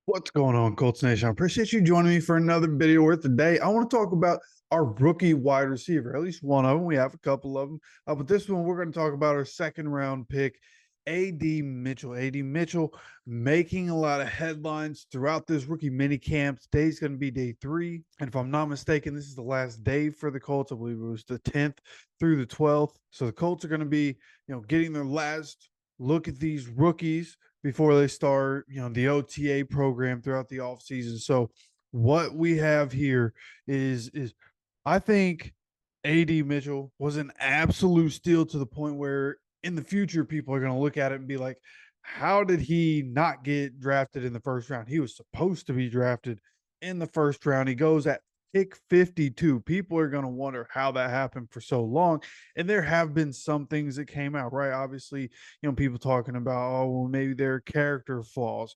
What's going on, Colts Nation? I appreciate you joining me for another video where today I want to talk about our rookie wide receiver, at least one of them. We have a couple of them. But this one, we're going to talk about our second round pick, A.D. Mitchell. A.D. Mitchell making a lot of headlines throughout this rookie mini camp. Today's going to be day 3. And if I'm not mistaken, this is the last day for the Colts. I believe it was the 10th through the 12th. So the Colts are going to be, getting their last look at these rookies before they start, the OTA program throughout the offseason. So what we have here is I think AD Mitchell was an absolute steal to the point where in the future people are going to look at it and be like, how did he not get drafted in the first round? He was supposed to be drafted in the first round. He goes at pick 52. People are going to wonder how that happened for so long. And there have been some things that came out, right? Obviously, people talking about, oh, well, maybe there are character flaws.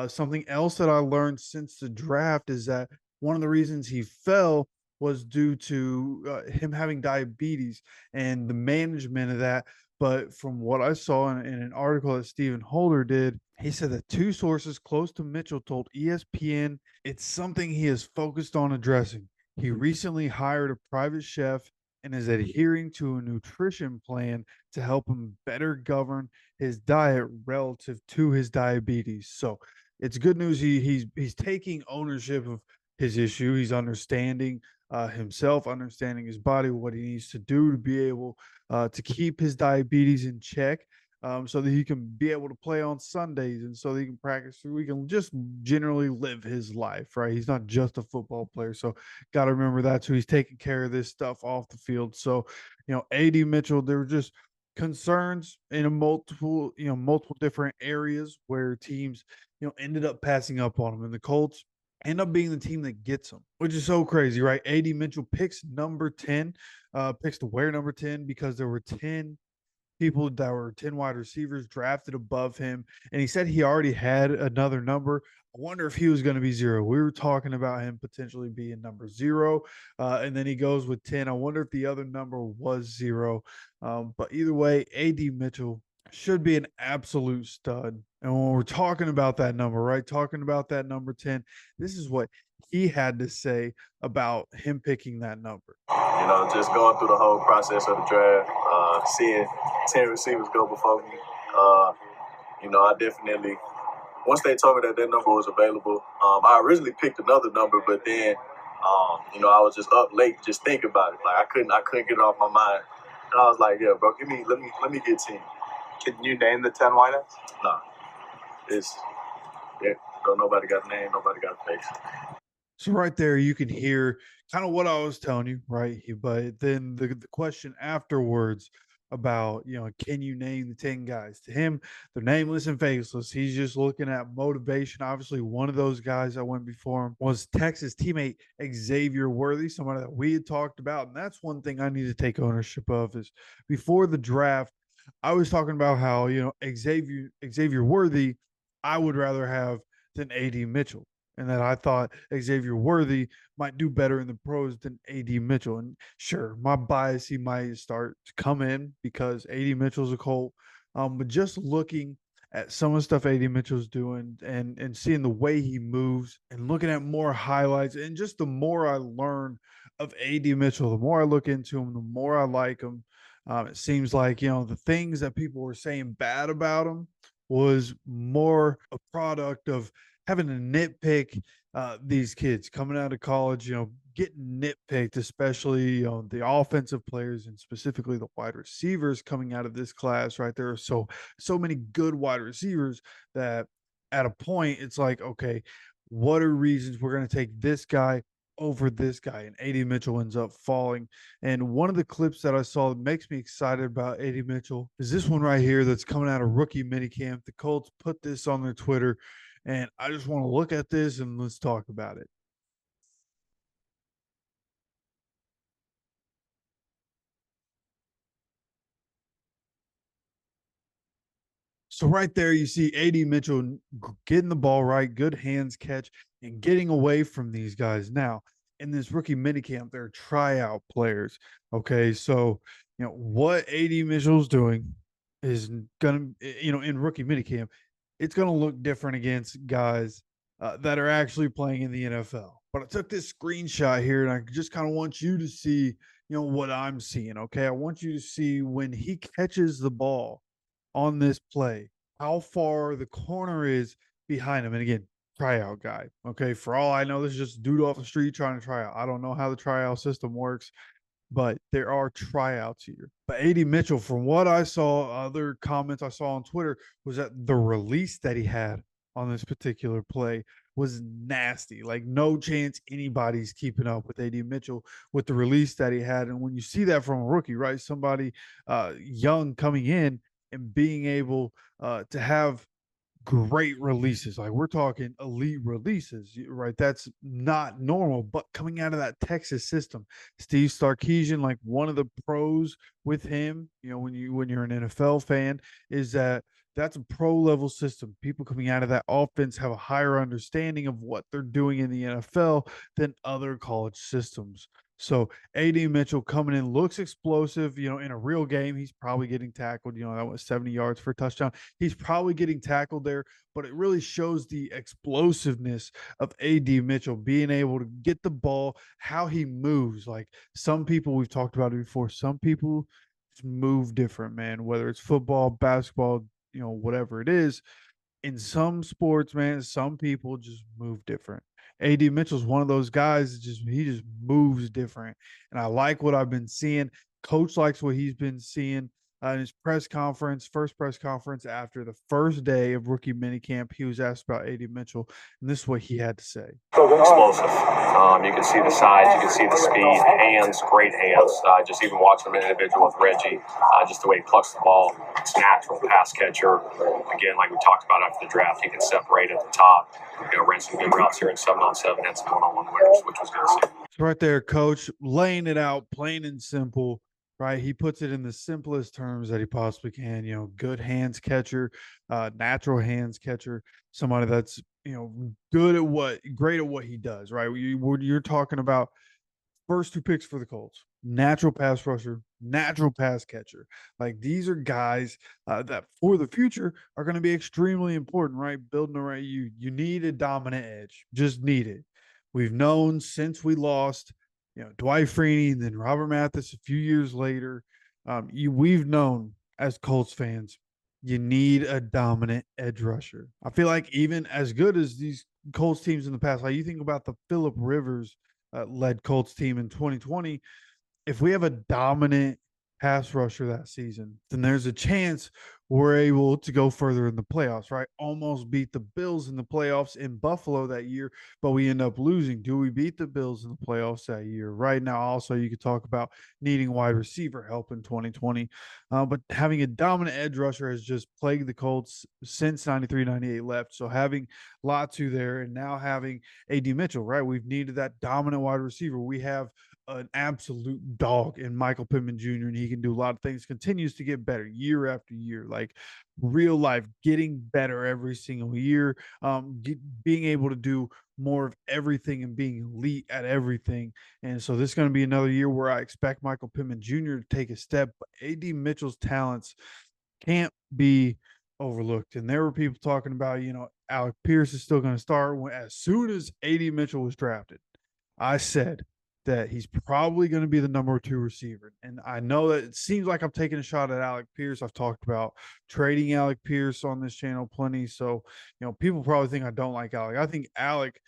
Something else that I learned since the draft is that one of the reasons he fell was due to him having diabetes and the management of that. But from what I saw in an article that Stephen Holder did, he said that two sources close to Mitchell told ESPN it's something he is focused on addressing. He recently hired a private chef and is adhering to a nutrition plan to help him better govern his diet relative to his diabetes. So it's good news. He's taking ownership of his issue. He's understanding himself, understanding his body, what he needs to do to be able to keep his diabetes in check. So that he can be able to play on Sundays and so that he can practice. So he can just generally live his life, right? He's not just a football player. So got to remember that. So he's taking care of this stuff off the field. So, A.D. Mitchell, there were just concerns in multiple different areas where teams, ended up passing up on him. And the Colts end up being the team that gets him, which is so crazy, right? A.D. Mitchell picks number 10, picks to wear number 10 because there were 10 people that were 10 wide receivers drafted above him. And he said he already had another number. I wonder if he was going to be 0. We were talking about him potentially being number 0. And then he goes with 10. I wonder if the other number was 0. But either way, A.D. Mitchell should be an absolute stud. And when we're talking about that number, right? Talking about that number 10, this is what he had to say about him picking that number. Just going through the whole process of the draft, seeing 10 receivers go before me. I definitely, once they told me that number was available, I originally picked another number, but then, I was just up late just thinking about it. Like I couldn't get it off my mind. And I was like, yeah, bro, let me get 10. Can you name the 10 wideouts? Nah, nobody got a name, nobody got a face. So right there, you can hear kind of what I was telling you, right? But then the question afterwards about, can you name the 10 guys? To him, they're nameless and faceless. He's just looking at motivation. Obviously, one of those guys that went before him was Texas teammate Xavier Worthy, somebody that we had talked about. And that's one thing I need to take ownership of is before the draft, I was talking about how, Xavier Worthy, I would rather have than A.D. Mitchell. And that I thought Xavier Worthy might do better in the pros than A.D. Mitchell. And sure, my bias, he might start to come in because A.D. Mitchell's a Colt. But just looking at some of the stuff A.D. Mitchell's doing and seeing the way he moves and looking at more highlights and just the more I learn of A.D. Mitchell, the more I look into him, the more I like him. It seems like, the things that people were saying bad about him was more a product of having to nitpick these kids coming out of college, getting nitpicked, especially the offensive players and specifically the wide receivers coming out of this class, right? There are so many good wide receivers that at a point it's like, okay, what are reasons we're going to take this guy over this guy? And A.D. Mitchell ends up falling. And one of the clips that I saw that makes me excited about A.D. Mitchell is this one right here that's coming out of rookie minicamp. The Colts put this on their Twitter. And I just want to look at this and let's talk about it. So right there, you see A.D. Mitchell getting the ball right, good hands catch, and getting away from these guys. Now, in this rookie minicamp, they're tryout players. Okay, so what A.D. Mitchell's doing is gonna, in rookie minicamp, it's gonna look different against guys that are actually playing in the NFL. But I took this screenshot here, and I just kind of want you to see, what I'm seeing. Okay, I want you to see when he catches the ball on this play, how far the corner is behind him. And again, tryout guy. Okay, for all I know, this is just a dude off the street trying to try out. I don't know how the tryout system works, but there are tryouts here. But AD Mitchell, from what I saw, other comments I saw on Twitter, was that the release that he had on this particular play was nasty. Like, no chance anybody's keeping up with AD Mitchell with the release that he had. And when you see that from a rookie, right, somebody young coming in and being able to have great releases. Like, we're talking elite releases, right? That's not normal. But coming out of that Texas system, Steve Sarkisian, like one of the pros with him, when you're an NFL fan, is that that's a pro level system. People coming out of that offense have a higher understanding of what they're doing in the NFL than other college systems. So AD Mitchell coming in looks explosive. In a real game, he's probably getting tackled. That was 70 yards for a touchdown. He's probably getting tackled there, but it really shows the explosiveness of AD Mitchell being able to get the ball, how he moves. Like, some people, we've talked about it before, some people just move different, man, whether it's football, basketball, whatever it is. In some sports, man, some people just move different. AD Mitchell's one of those guys that he just moves different. And I like what I've been seeing. Coach likes what he's been seeing in his first press conference after the first day of rookie minicamp. He was asked about AD Mitchell, and this is what he had to say. Explosive. You can see the size, you can see the speed, hands, great hands. Just even watching him individual with Reggie, just the way he plucks the ball. It's natural pass catcher. Again, like we talked about after the draft, he can separate at the top. Ran some good routes here in 7-on-7, had some one-on-one winners, which was good to see. So right there, Coach, laying it out plain and simple. Right, he puts it in the simplest terms that he possibly can. Good hands catcher, natural hands catcher, somebody that's great at what he does. Right, you're talking about first two picks for the Colts, natural pass rusher, natural pass catcher. Like, these are guys that for the future are going to be extremely important. Right, building around you need a dominant edge. Just need it. We've known since we lost Dwight Freeney, and then Robert Mathis a few years later. We've known as Colts fans, you need a dominant edge rusher. I feel like even as good as these Colts teams in the past, like you think about the Phillip Rivers led Colts team in 2020, if we have a dominant pass rusher that season, then there's a chance we're able to go further in the playoffs, right? Almost beat the Bills in the playoffs in Buffalo that year, but we end up losing. Do we beat the Bills in the playoffs that year? Right now, also, you could talk about needing wide receiver help in 2020, but having a dominant edge rusher has just plagued the Colts since 93, 98 left. So having Latu there and now having AD Mitchell, right? We've needed that dominant wide receiver. We have an absolute dog in Michael Pittman Jr., and he can do a lot of things, continues to get better year after year, like real life, getting better every single year, being able to do more of everything and being elite at everything. And so this is going to be another year where I expect Michael Pittman Jr. to take a step, but AD Mitchell's talents can't be overlooked. And there were people talking about, Alec Pierce is still going to start. As soon as AD Mitchell was drafted, I said that he's probably going to be the number 2 receiver. And I know that it seems like I'm taking a shot at Alec Pierce. I've talked about trading Alec Pierce on this channel plenty. So, people probably think I don't like Alec. I think Alec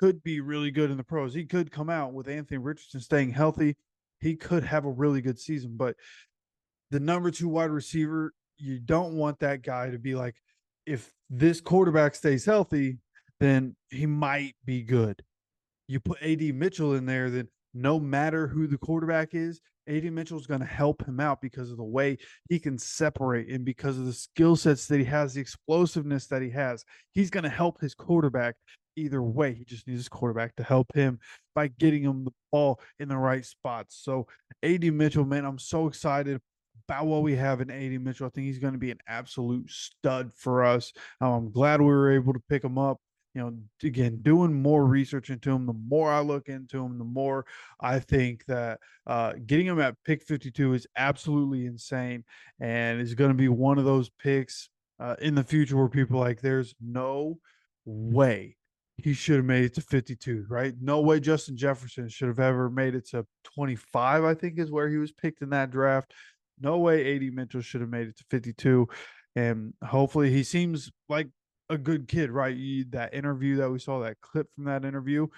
could be really good in the pros. He could come out with Anthony Richardson staying healthy. He could have a really good season, but the number 2 wide receiver, you don't want that guy to be like, if this quarterback stays healthy, then he might be good. You put AD Mitchell in there, then no matter who the quarterback is, AD Mitchell is going to help him out because of the way he can separate and because of the skill sets that he has, the explosiveness that he has. He's going to help his quarterback either way. He just needs his quarterback to help him by getting him the ball in the right spots. So AD Mitchell, man, I'm so excited about what we have in AD Mitchell. I think he's going to be an absolute stud for us. I'm glad we were able to pick him up. Again, doing more research into him, the more I look into him, the more I think that getting him at pick 52 is absolutely insane, and is going to be one of those picks in the future where people are like, there's no way he should have made it to 52, right? No way Justin Jefferson should have ever made it to 25, I think is where he was picked in that draft. No way AD Mitchell should have made it to 52. And hopefully he seems like a good kid, right? That interview that we saw, that clip from that interview,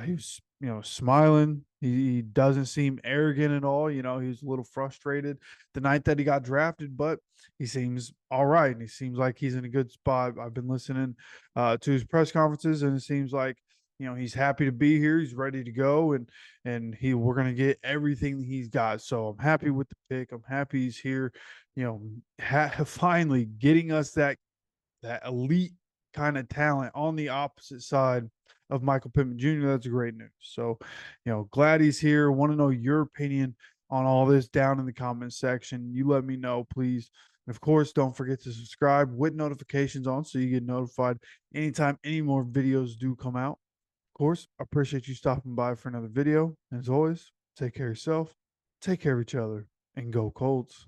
he was, smiling. He doesn't seem arrogant at all. He was a little frustrated the night that he got drafted, but he seems all right. And he seems like he's in a good spot. I've been listening to his press conferences, and it seems like he's happy to be here. He's ready to go, and we're gonna get everything that he's got. So I'm happy with the pick. I'm happy he's here. Finally getting us that elite kind of talent on the opposite side of Michael Pittman Jr. That's great news. So, glad he's here. Want to know your opinion on all this down in the comment section. You let me know, please. And of course, don't forget to subscribe with notifications on so you get notified anytime any more videos do come out. Of course, I appreciate you stopping by for another video. As always, take care of yourself, take care of each other, and go Colts.